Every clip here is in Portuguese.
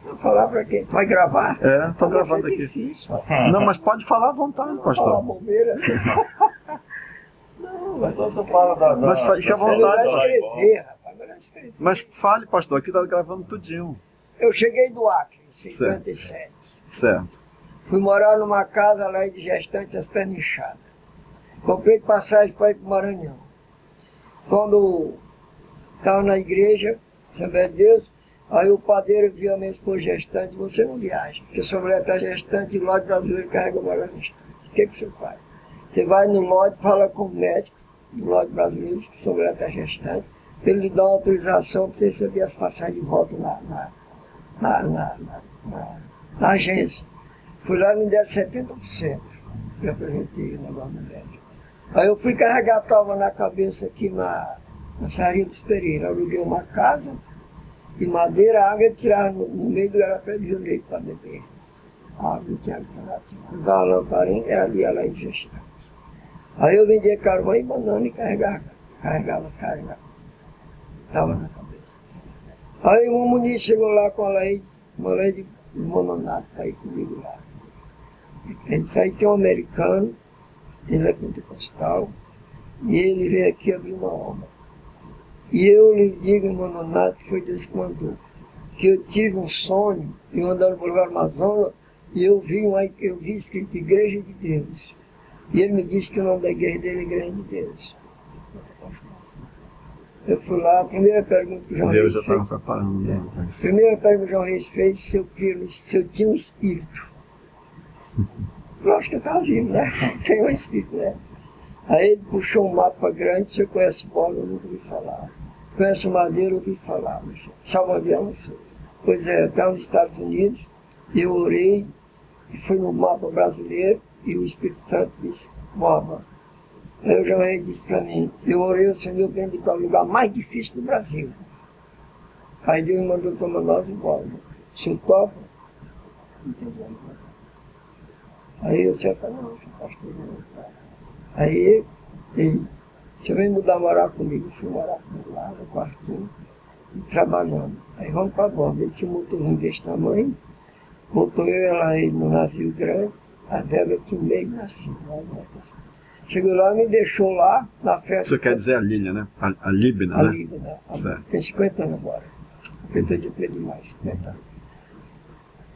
Vou falar para quem? Vai gravar? É, estou gravando aqui. Difícil, não, mas pode falar à vontade, falar pastor. bobeira. Não, Mas você fala da... Mas fique à é melhor vontade. escrever, rapaz, melhor escrever. Mas fale, pastor, aqui está gravando tudinho. Eu cheguei do Acre, em 57. Certo. Fui morar numa casa lá de gestante, as pernas inchadas. Comprei passagem para ir para o Maranhão. Quando estava na igreja, Assembleia de Deus, aí o padeiro viu a minha esposa gestante: você não viaja, porque sua mulher está gestante e o lote brasileiro carrega a mulher gestante. O que você faz? Você vai no lote, fala com o médico do lote brasileiro, que sua mulher está gestante, ele lhe dá uma autorização para você receber as passagens de volta na agência. Fui lá e me deram 70%. Eu apresentei o negócio no médico. Aí eu fui carregar a tábua na cabeça aqui na Serraria dos Pereira. Aluguei uma casa de madeira, a água tirava no meio do garapé de Rio Negro para beber. A água tinha água para lá, usava uma lamparina e ali ela em gestante. Aí eu vendia carvão e banana e carregava. Estava na cabeça. Aí o Muniz chegou lá com uma lei de mononato para ir comigo lá. Ele disse: aí tem um americano, ele é pentecostal, e ele veio aqui abrir uma obra. E eu lhe digo, irmão Nonato, que foi Deus que mandou, que eu tive um sonho, eu andando pelo Amazonas, e eu vi escrito Igreja de Deus. E ele me disse que o nome da igreja dele é Igreja de Deus. Eu fui lá, a primeira pergunta que o João Deus Reis já fez. estava preparando. A primeira pergunta que o João Reis fez, se eu tinha um espírito. Lógico que eu estava vivo, né? Tem um espírito, né? Aí ele puxou um mapa grande: você conhece bola? Eu nunca ouvi falar. Conhece madeira? Eu ouvi falar. Salvavião, não sei. Pois é, eu estava nos Estados Unidos, eu orei, e fui no mapa brasileiro, e o Espírito Santo disse: Boba. Aí o João disse para mim: eu orei ao Senhor para me botar o lugar mais difícil do Brasil. Aí Deus me mandou para Manaus e embora. O senhor topa? Entendeu? Aí eu disse: não, pastor, não. Aí ele: você vem mudar, morar comigo? Eu fui morar com ele lá no quartinho, e trabalhando. Aí vamos para a borda. Ele tinha um motorzinho desse tamanho, botou ele no navio grande, a Débora tinha um meio nascido. Chegou lá e me deixou lá na festa. Você quer dizer a Lília, né? A Líbina, a né? Líbina, Certo. tem 50 anos agora. 50 de Pedro mais, 50 anos.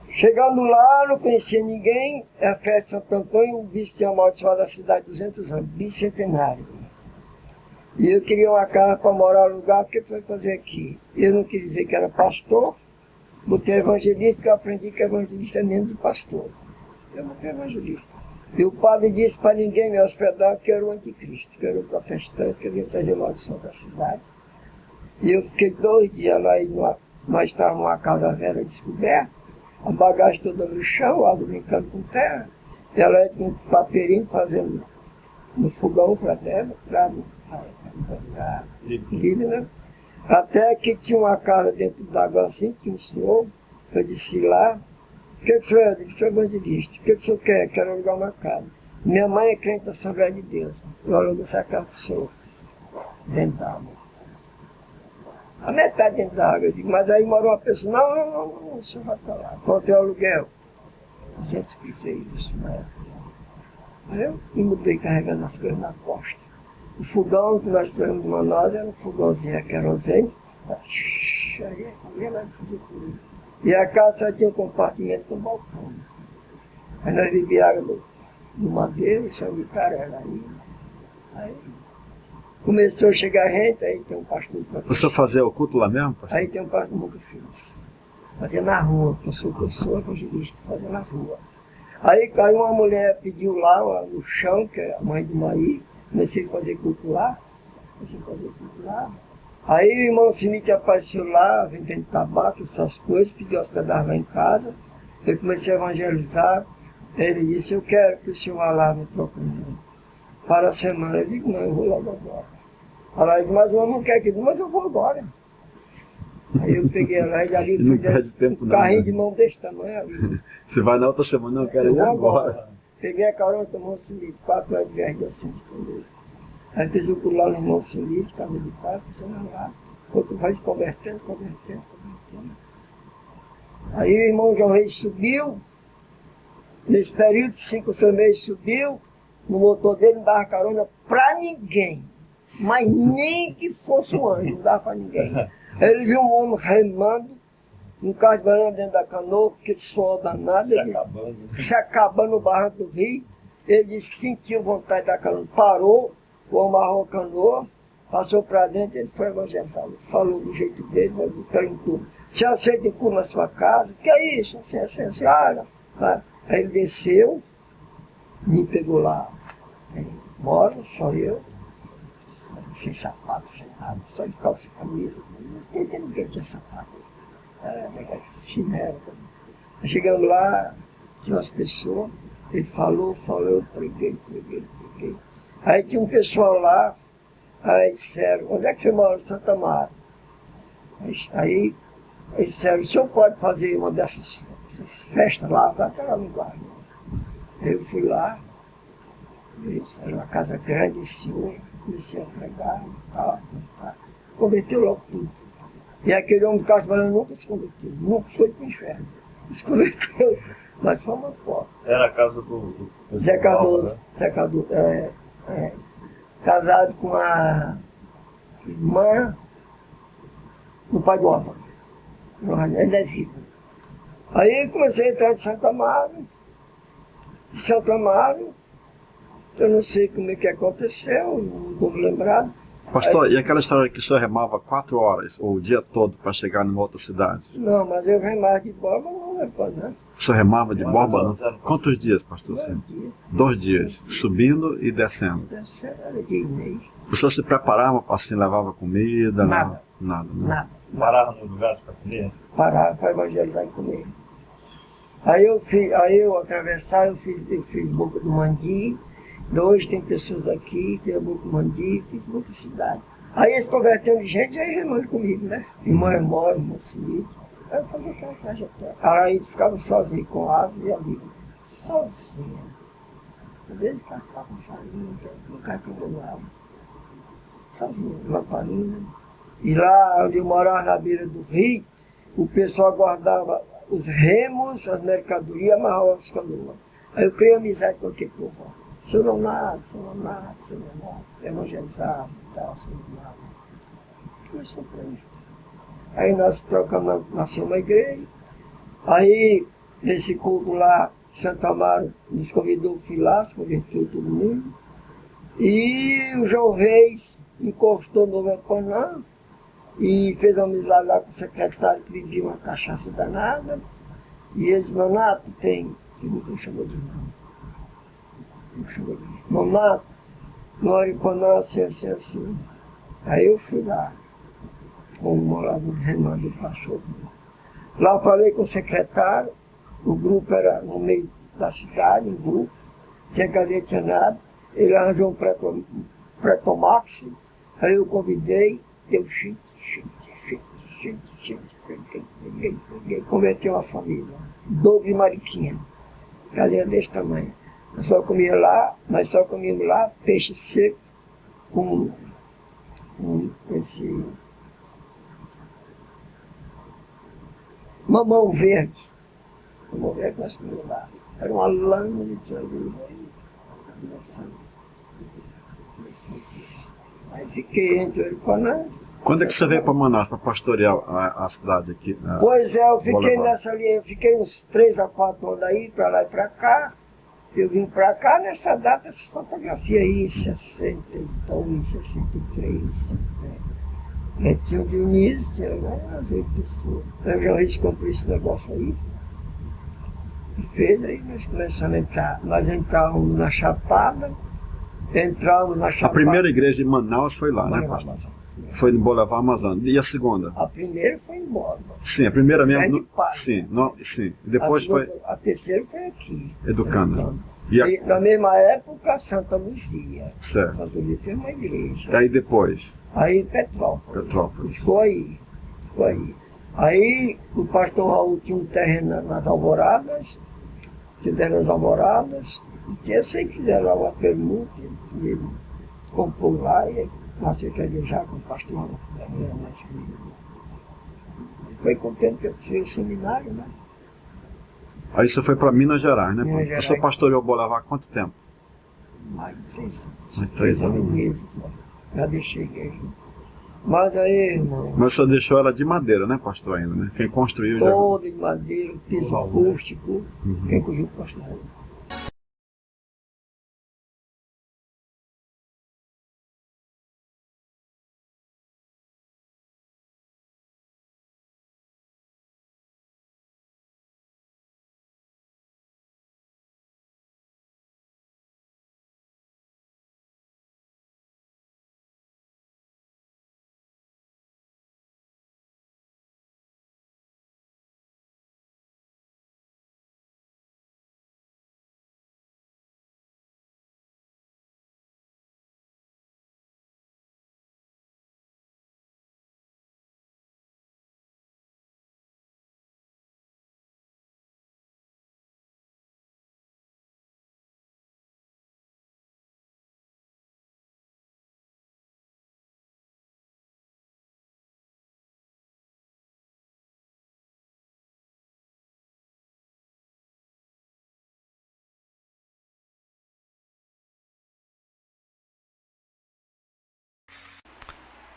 Chegando lá, não conhecia ninguém, é a festa de Santo Antônio, o bispo tinha amaldiçoado a cidade 200 anos, bicentenário. E eu queria uma casa para morar no lugar, porque foi fazer aqui. Eu não queria dizer que era pastor, botei evangelista, porque eu aprendi que evangelista é mesmo de pastor. Eu não fui evangelista. E o padre disse para ninguém me hospedar que eu era o anticristo, que eu era o protestante, que eu ia trazer maldição para a cidade. E eu fiquei 2 dias lá, e nós estávamos numa casa velha descoberta, a bagagem toda no chão, água brincando com terra, ela com um papeirinho fazendo no fogão para dentro, para Líbina. Até que tinha uma casa dentro d'água assim, tinha um senhor, eu disse lá: o que o senhor é? Eu disse: sou evangelista. O que o senhor quer? Quero alugar uma casa. Minha mãe é crente da Assembleia de Deus. Eu alugo essa casa para o senhor, dentro d'água. A metade dentro da água. Eu digo: mas aí morou uma pessoa. Não, o senhor vai para lá. Quanto é o aluguel? 215 isso, né? Aí eu me mudei carregando as coisas na costa. O fogão que nós tivemos de Manaus era um fogãozinho a querosene. E a casa só tinha um compartimento com balcão. Aí nós bebíamos água do madeira, e só de carela aí. Começou a chegar gente, aí tem um pastor. O senhor fazia o culto lá mesmo, pastor? Aí tem um pastor muito fiz. Fazia na rua, eu sou evangelista, fazia na rua. Aí uma mulher pediu lá no chão, que é a mãe do Maí, comecei a fazer culto lá. Aí o irmão Simite apareceu lá, vendendo tabaco, essas coisas, pediu hospedar lá em casa. Eu comecei a evangelizar. Ele disse: eu quero que o senhor vá lá me procurando para a semana. Eu digo: não, eu vou logo agora. Aí ele disse: mas o homem não quer que eu, mas eu vou agora. Aí eu peguei lá e ali não perde tempo, um carrinho né? de mão desse tamanho ali. Você vai na outra semana, não, eu quero ir agora. Peguei a carona do irmão Simite, 4 horas de viagem assim de comer. Aí fiz o pulo lá no irmão Simite, casa de paz, funcionando lá. Outro vai se convertendo. Aí o irmão João Reis subiu, nesse período de 5 ou 6 meses subiu, no motor dele não dava carona pra ninguém. Mas nem que fosse um anjo, não dava pra ninguém. Ele viu um homem remando, um carro de banana dentro da canoa, que sol danado, se acabando no barranco do rio. Ele disse que sentiu vontade da canoa, parou, amarrou a canoa, passou para dentro, ele foi evangelizado. Falou do jeito dele, mas do em tudo. Se aceita em cu na sua casa, que é isso? Assim, senhora. Aí ele desceu, me pegou lá, mora, só eu, sem sapato, sem nada, só de calça e camisa. Não tem ninguém que tinha sapato. Chinelo também. Chegando lá, tinha umas pessoas, ele falou, eu preguei. Aí tinha um pessoal lá, aí disseram, onde é que você mora? Santa Mara. Aí disseram, o senhor pode fazer uma dessas festas lá? Para aquela linguagem. Eu fui lá, era uma casa grande, senhor, comecei a pregar, tal. Converteu logo tudo. E aquele homem que estava falando nunca se converteu, nunca foi para o inferno. Se converteu, mas foi uma foto. Era a casa do Zé Cardoso, né? Zé Cardoso, casado com a irmã do pai do Álvaro. Ele é vivo. Aí comecei a entrar de Santa Amaro. De Santa Amaro, eu não sei como é que aconteceu, não estou lembrado. Pastor, e aquela história que o senhor remava 4 horas, ou o dia todo, para chegar numa outra cidade? Não, mas eu remava de Borba, não lembro, né? O senhor remava de Borba, não? Quantos dias, pastor? 2 dias. 2 dias, subindo e descendo. Descendo, era de Inês. O senhor se preparava, assim, levava comida? Nada. Nada, né? Nada. Parava nos lugares para comer? Parava para evangelizar e comer. Aí eu atravessar, eu fiz Boca do Mandi. Hoje tem pessoas aqui, tem a Boca do Mandi, fiz muita cidade. Aí eles convertendo de gente, aí remando comigo, né? Irmã Emória, irmã Suíte. Aí eu fazia aquela trajetória. Aí eu ficava sozinho com a ave e a vida. Sozinho. Às vezes passava com farinha, no cartão do lado. Sozinho, lamparina. E lá onde eu morava na beira do rio, o pessoal guardava os remos, as mercadorias, amarrava as canoas. Aí eu criei amizade com aquele povo. Seu Leonardo, evangelizado e tal, seu Leonardo. Começou por aí. Aí nós trocamos, nasceu uma igreja. Aí, nesse culto lá, Santa Amaro nos convidou, fui lá, converteu todo mundo. E o João Reis encostou no meu Panã e fez uma amizade lá com o secretário que vendia uma cachaça danada. E ele disse, Nonato, tem. Eu nunca chamou de nome. Nonato, mora em Panã, assim. Aí eu fui lá, como morava no Remando do Cachorro. Lá eu falei com o secretário, o grupo era no meio da cidade, um grupo, tinha cadê, tinha nada. Ele arranjou um pretomax, aí eu convidei, deu peguei, converteu uma família. Douglas e Mariquinha, casinha desse tamanho. Eu só comia lá, mas só comíamos lá peixe seco com esse mamão verde. Mamão verde nós comíamos lá. Era uma lama de tijolo. Aí fiquei entre o Panã. Quando é que você veio para Manaus, para pastorear a cidade aqui? Pois é, eu fiquei nessa linha, eu fiquei uns 3 a 4 anos aí, para lá e para cá. Eu vim para cá nessa data, essa fotografia aí, 62, 63. Né? Tinha o Dionísio, tinha as 8 pessoas. Eu já comprei esse negócio aí. E fez, aí nós começamos a entrar. Nós entrávamos na Chapada, A primeira igreja em Manaus foi lá, né, pastor? Foi no Boulevard Amazônia. E a segunda? A primeira foi embora. Sim, a primeira mesmo. Sim. Sim. Depois foi. A terceira foi aqui. Educando. E na mesma época, Santa Luzia. Certo. Santa Luzia foi uma igreja. E aí depois? Aí Petrópolis. Foi aí. Aí o pastor Raul tinha um terreno nas Alvoradas, fizeram as Alvoradas, e eu sei que fizeram lá uma permuta, e ele comprou lá e nasceu que já com o pastor Raul. Foi contente que eu fiz seminário, né? Aí você foi para Minas Gerais, né? Minas Gerais. Você pastoreou Bolavar há quanto tempo? Mais de 3 Mais de 3 anos. meses, né? Já deixei a igreja. Mas aí, irmão, Mas você deixou ela de madeira, né, pastor, ainda, né? Quem construiu já... toda de madeira, piso acústico, quem construiu o pastor.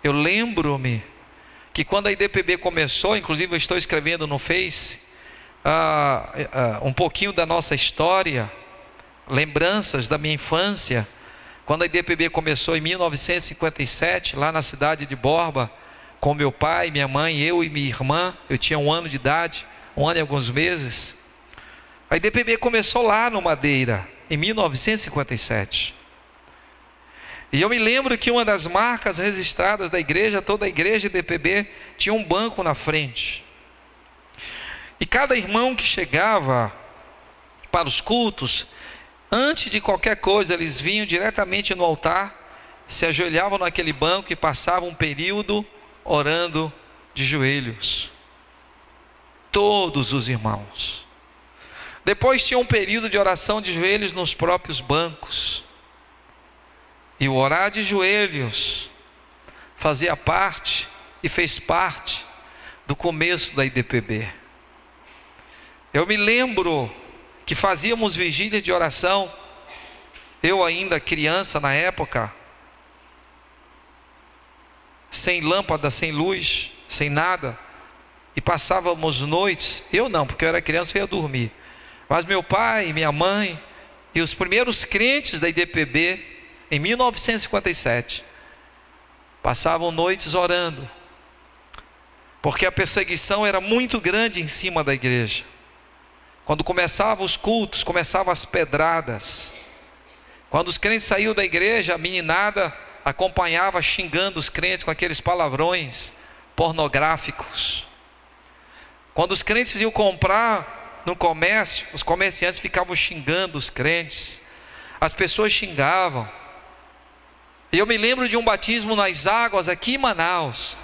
Eu lembro-me que quando a IDPB começou, inclusive eu estou escrevendo no Face, um pouquinho da nossa história, lembranças da minha infância, quando a IDPB começou em 1957, lá na cidade de Borba, com meu pai, minha mãe, eu e minha irmã. Eu tinha 1 ano de idade, 1 ano e alguns meses. A IDPB começou lá no Madeira, em 1957. E eu me lembro que uma das marcas registradas da igreja, toda a igreja IDPB, tinha um banco na frente. E cada irmão que chegava para os cultos, antes de qualquer coisa, eles vinham diretamente no altar, se ajoelhavam naquele banco e passavam um período orando de joelhos. Todos os irmãos. Depois tinha um período de oração de joelhos nos próprios bancos. E o orar de joelhos fazia parte e fez parte do começo da IDPB. Eu me lembro que fazíamos vigília de oração, eu ainda criança na época, sem lâmpada, sem luz, sem nada, e passávamos noites, eu não, porque eu era criança e ia dormir, mas meu pai, minha mãe e os primeiros crentes da IDPB, em 1957, passavam noites orando, porque a perseguição era muito grande em cima da igreja. Quando começavam os cultos, começavam as pedradas. Quando os crentes saíam da igreja, a meninada acompanhava xingando os crentes com aqueles palavrões pornográficos. Quando os crentes iam comprar no comércio, os comerciantes ficavam xingando os crentes. As pessoas xingavam. E eu me lembro de um batismo nas águas aqui em Manaus,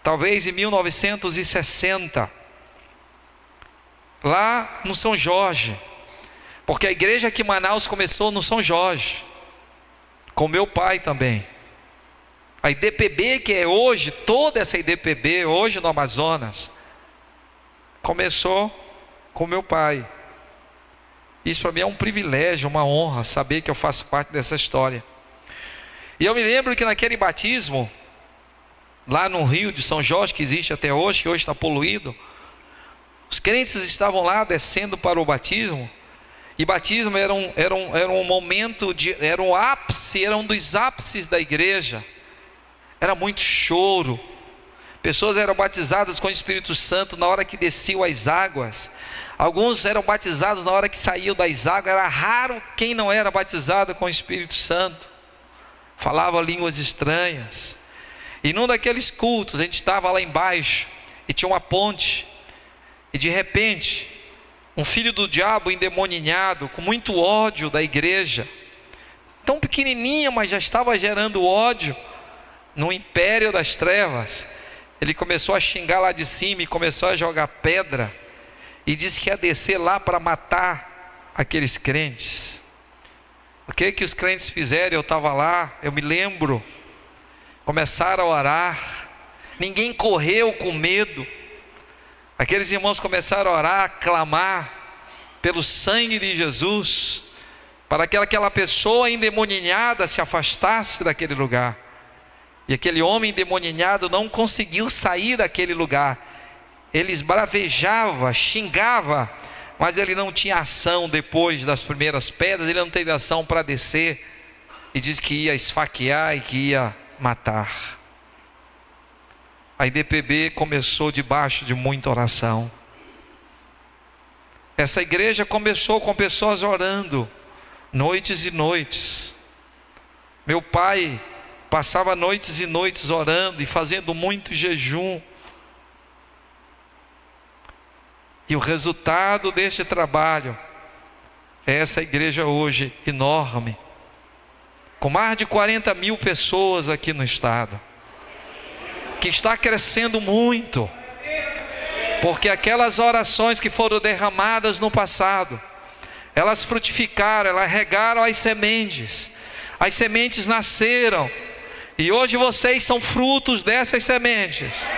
talvez em 1960, lá no São Jorge, porque a igreja aqui em Manaus começou no São Jorge, com meu pai também. A IDPB que é hoje, toda essa IDPB hoje no Amazonas, começou com meu pai. Isso para mim é um privilégio, uma honra, saber que eu faço parte dessa história. E eu me lembro que naquele batismo, lá no rio de São Jorge, que existe até hoje, que hoje está poluído, os crentes estavam lá descendo para o batismo, e batismo era um momento, era um ápice, era um dos ápices da igreja, era muito choro, pessoas eram batizadas com o Espírito Santo na hora que desciam as águas, alguns eram batizados na hora que saíam das águas, era raro quem não era batizado com o Espírito Santo, falava línguas estranhas. E num daqueles cultos, a gente estava lá embaixo, e tinha uma ponte, e de repente, um filho do diabo endemoninhado, com muito ódio da igreja, tão pequenininha, mas já estava gerando ódio, no império das trevas, ele começou a xingar lá de cima, e começou a jogar pedra, e disse que ia descer lá para matar aqueles crentes. O que os crentes fizeram? Eu estava lá, eu me lembro, começaram a orar, ninguém correu com medo, aqueles irmãos começaram a orar, a clamar, pelo sangue de Jesus, para que aquela pessoa endemoninhada se afastasse daquele lugar. E aquele homem endemoninhado não conseguiu sair daquele lugar. Ele esbravejava, xingava, mas ele não tinha ação depois das primeiras pedras, ele não teve ação para descer. E diz que ia esfaquear e que ia matar. A IDPB começou debaixo de muita oração. Essa igreja começou com pessoas orando, noites e noites. Meu pai passava noites e noites orando e fazendo muito jejum. E o resultado deste trabalho é essa igreja hoje enorme, com mais de 40 mil pessoas aqui no estado, que está crescendo muito, porque aquelas orações que foram derramadas no passado, elas frutificaram, elas regaram as sementes nasceram, e hoje vocês são frutos dessas sementes.